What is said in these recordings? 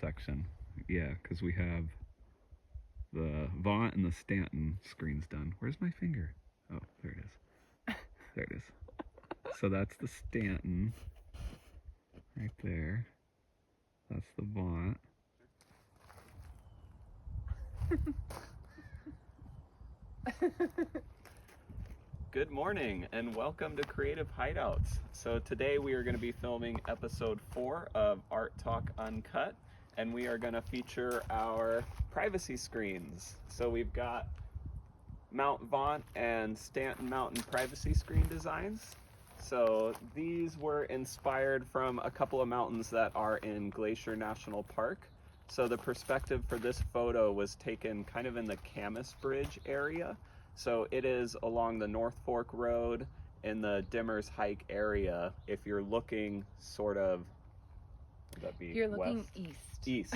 section. Yeah, because we have the Vaught and the Stanton screens done. Where's my finger? Oh, there it is. There it is. So that's the Stanton right there. That's the Vaught. Good morning and welcome to Creative Hideouts. So today we are going to be filming episode 4 of Art Talk Uncut, and we are going to feature our privacy screens. So we've got Mount Vaught and Stanton Mountain privacy screen designs. So these were inspired from a couple of mountains that are in Glacier National Park. So the perspective for this photo was taken kind of in the Camas Bridge area. So it is along the North Fork Road in the Dimmers Hike area. If you're looking sort of, would that be You're looking west? east. East.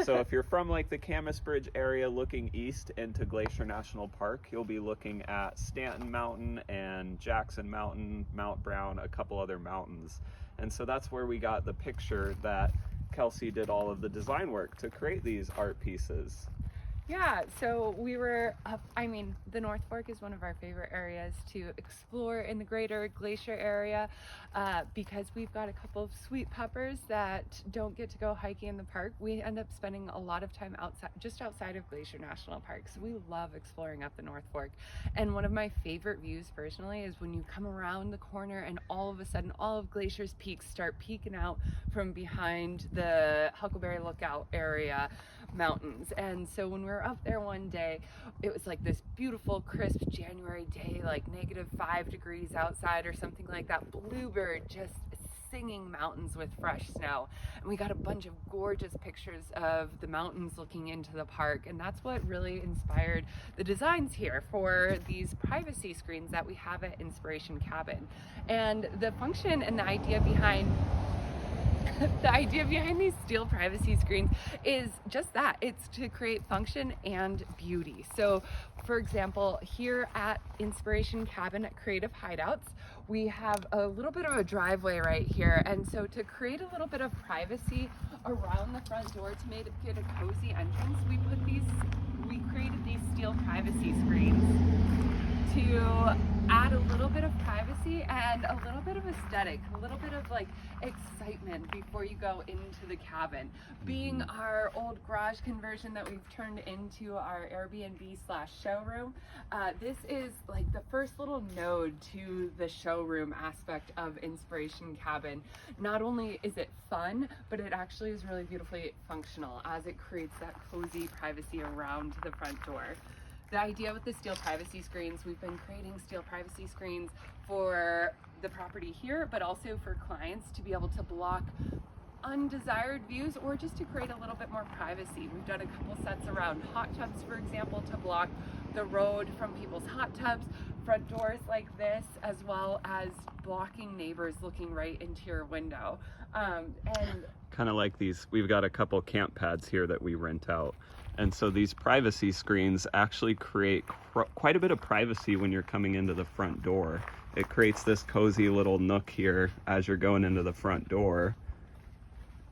So if you're from like the Camas Bridge area looking east into Glacier National Park, you'll be looking at Stanton Mountain and Jackson Mountain, Mount Brown, a couple other mountains. And so that's where we got the picture that Kelsey did all of the design work to create these art pieces. Yeah, so we were up, the North Fork is one of our favorite areas to explore in the greater Glacier area because we've got a couple of sweet peppers that don't get to go hiking in the park. We end up spending a lot of time outside, just outside of Glacier National Park. So we love exploring up the North Fork. And one of my favorite views personally is when you come around the corner and all of a sudden all of Glacier's peaks start peeking out from behind the Huckleberry Lookout area mountains. And so when we were up there one day, it was like this beautiful crisp January day, like -5 degrees outside or something like that. Bluebird just singing mountains with fresh snow, and we got a bunch of gorgeous pictures of the mountains looking into the park. And that's what really inspired the designs here for these privacy screens that we have at Inspiration Cabin. And the function and the idea behind these steel privacy screens is just that. It's to create function and beauty. So for example, here at Inspiration Cabin at Creative Hideouts, we have a little bit of a driveway right here. And so to create a little bit of privacy around the front door to make it a cozy entrance, we created these steel privacy screens to add a little bit of privacy and a little bit of aesthetic, a little bit of like excitement before you go into the cabin. Being our old garage conversion that we've turned into our Airbnb/showroom, this is like the first little node to the showroom aspect of Inspiration Cabin. Not only is it fun, but it actually is really beautifully functional as it creates that cozy privacy around the front door. The idea with the steel privacy screens, we've been creating steel privacy screens for the property here, but also for clients to be able to block undesired views or just to create a little bit more privacy. We've done a couple sets around hot tubs, for example, to block the road from people's hot tubs, front doors like this, as well as blocking neighbors looking right into your window. And kind of like these, we've got a couple camp pads here that we rent out. And so these privacy screens actually create quite a bit of privacy when you're coming into the front door. It creates this cozy little nook here as you're going into the front door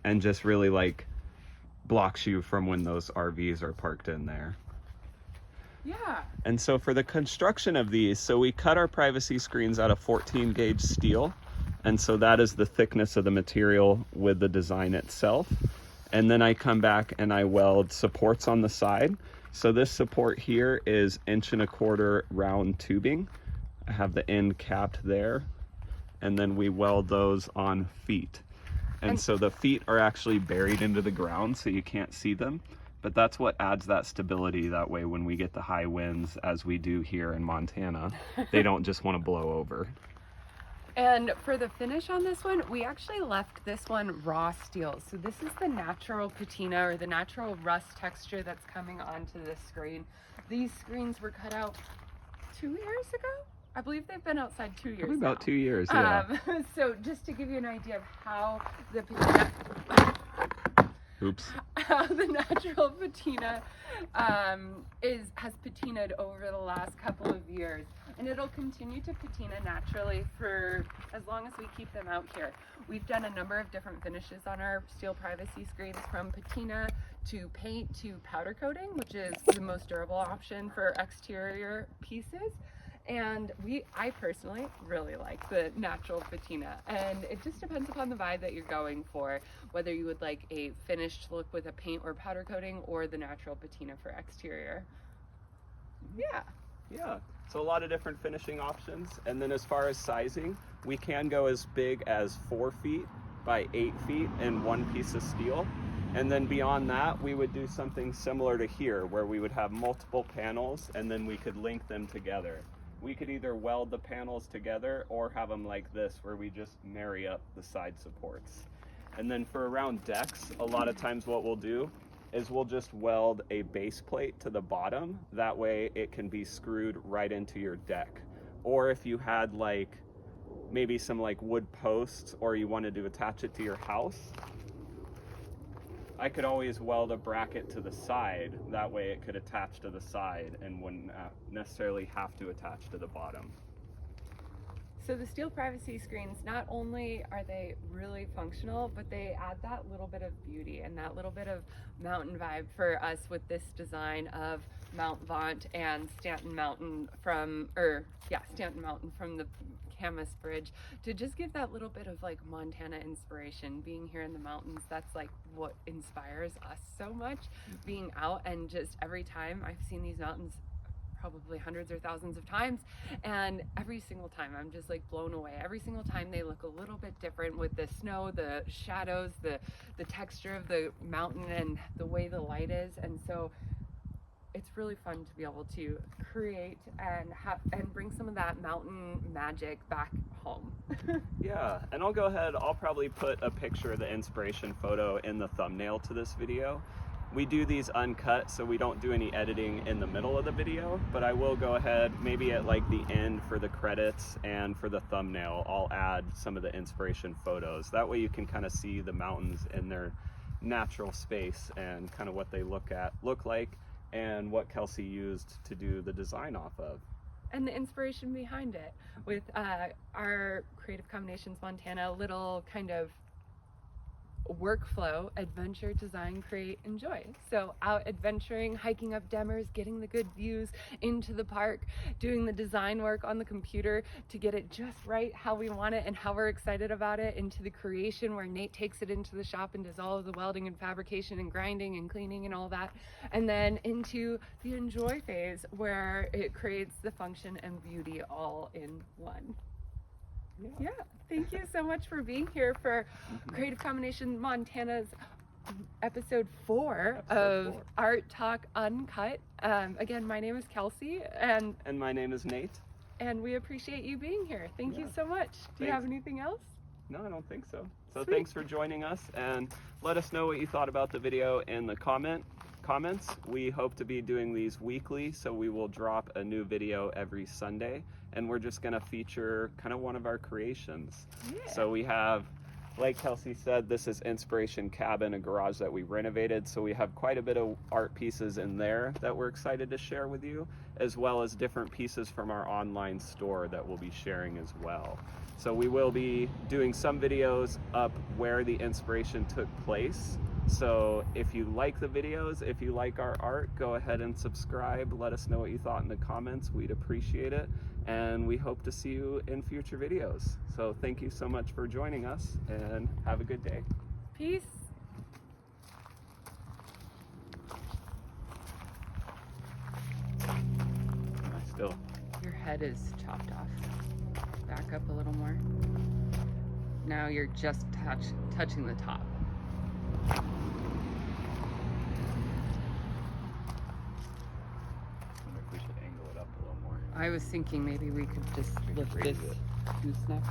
and just really like blocks you from when those RVs are parked in there. yeah. And so for the construction of these, so we cut our privacy screens out of 14 gauge steel. And so that is the thickness of the material with the design itself. And then I come back and I weld supports on the side. So this support here is 1¼ inch round tubing. I have the end capped there. And then we weld those on feet. And so the feet are actually buried into the ground so you can't see them. But that's what adds that stability. That way when we get the high winds, as we do here in Montana, they don't just want to blow over. And for the finish on this one, we actually left this one raw steel. So this is the natural patina or the natural rust texture that's coming onto this screen. These screens were cut out 2 years ago. I believe they've been outside 2 years Probably now. about 2 years, yeah. So just to give you an idea of how the patina, Oops. how the natural patina has patinaed over the last couple of years. and it'll continue to patina naturally for as long as we keep them out here. We've done a number of different finishes on our steel privacy screens, from patina to paint to powder coating, which is the most durable option for exterior pieces. And I personally really like the natural patina, and it just depends upon the vibe that you're going for, whether you would like a finished look with a paint or powder coating or the natural patina for exterior. Yeah, so a lot of different finishing options. And then as far as sizing, we can go as big as 4 feet by 8 feet in one piece of steel. And then beyond that, we would do something similar to here, where we would have multiple panels and then we could link them together. We could either weld the panels together or have them like this, where we just marry up the side supports. And then for around decks, a lot of times what we'll do is we'll just weld a base plate to the bottom. That way it can be screwed right into your deck. Or if you had like maybe some like wood posts, or you wanted to attach it to your house, I could always weld a bracket to the side. That way it could attach to the side and wouldn't necessarily have to attach to the bottom. So the steel privacy screens, not only are they really functional, but they add that little bit of beauty and that little bit of mountain vibe for us with this design of Mount Vaught and Stanton Mountain from the Camas Bridge, to just give that little bit of like Montana inspiration. Being here in the mountains, that's like what inspires us so much. Being out, and just every time I've seen these mountains probably hundreds or thousands of times, and every single time I'm just like blown away. Every single time they look a little bit different with the snow, the shadows, the texture of the mountain, and the way the light is. And so it's really fun to be able to create and bring some of that mountain magic back home. Yeah, and I'll probably put a picture of the inspiration photo in the thumbnail to this video. We do these uncut, so we don't do any editing in the middle of the video, but I will go ahead, maybe at like the end for the credits and for the thumbnail, I'll add some of the inspiration photos. That way you can kind of see the mountains in their natural space and kind of what they look like, and what Kelsey used to do the design off of. And the inspiration behind it with our Creative Combinations Montana little kind of workflow: adventure, design, create, enjoy. So out adventuring, hiking up Demers, getting the good views into the park, doing the design work on the computer to get it just right how we want it and how we're excited about it, into the creation where Nate takes it into the shop and does all of the welding and fabrication and grinding and cleaning and all that, and then into the enjoy phase where it creates the function and beauty all in one. Yeah, thank you so much for being here for Creative Combination Montana's episode 4 of Art Talk Uncut. Again, my name is Kelsey, and my name is Nate. And we appreciate you being here. Thank you so much. Do you have anything else? No, I don't think so. So Sweet. Thanks for joining us, and let us know what you thought about the video in the comments. We hope to be doing these weekly, so we will drop a new video every Sunday, and we're just gonna feature kind of one of our creations. Yeah. So we have, like Kelsey said, this is Inspiration Cabin, a garage that we renovated, so we have quite a bit of art pieces in there that we're excited to share with you, as well as different pieces from our online store that we'll be sharing as well. So we will be doing some videos up where the inspiration took place. So if you like the videos, if you like our art, go ahead and subscribe. Let us know what you thought in the comments. We'd appreciate it. And we hope to see you in future videos. So thank you so much for joining us, and have a good day. Peace. Your head is chopped off. Back up a little more. Now you're just touching the top. I wonder if we should angle it up a little more. I was thinking maybe we could just lift raise this it. gooseneck.